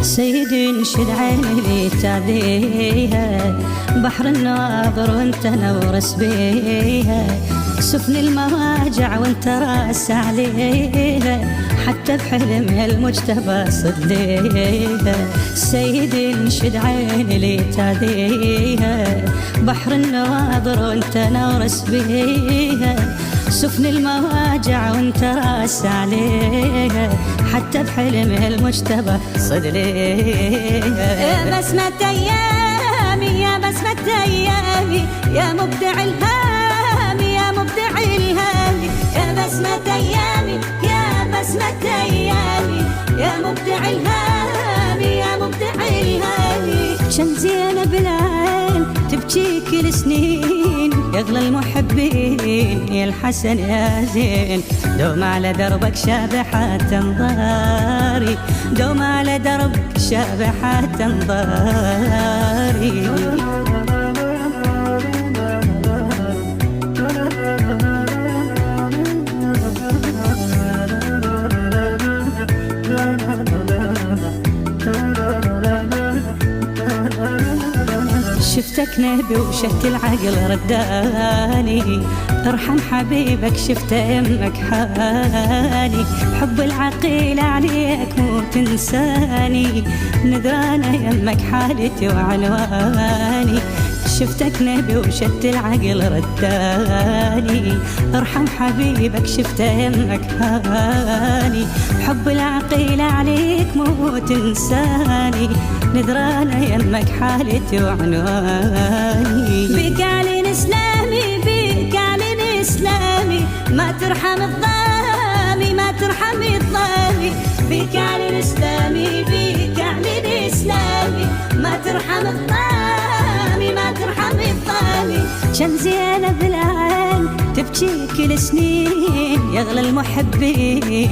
سيدي انشد عيني لي تاذيها، بحر الناظر وانت نورس بيها، سفن المواجع وانت راس عليها، حتى بحلم المجتبى صديها. سيدي انشد عيني لي تاذيها، بحر الناظر وانت نورس بيها، سفن المواجع وانت راس عليها، حتى بحلم المجتبى صدليها. يا بسمة أيامي يا بسمة أيامي يا مبدع الهام يا مبدع الهام، يا بسمة أيامي يا بسمة أيامي يا مبدع الهام يا مبدع الهام. كم زينة بالعين تبكي كل سنين، يغلى المحبين يا الحسن يا زين، دوم على دربك شابحة انظاري، دوم على دربك شابحة انظاري. شفتك نبي وشهت العقل رداني، ارحم حبيبك شفت يمك حالي، حب العقيل عليك مو تنساني، نذرانة يمك حالتي وعنواني. شفتك نبي وشهت العقل رداني، ارحم حبيبك شفت يمك حالي، حب العقيل عليك مو تنساني، نذرانة يمك حالتي وعنواني. بك أعلن إسلامي بك أعلن إسلامي، ما ترحم الظامي ما ترحم الظامي، بك أعلن إسلامي بك أعلن إسلامي، ما ترحم الظامي ما ترحم الظامي. كم زينة بالعين تبكي كل سنين، يغلى المحبين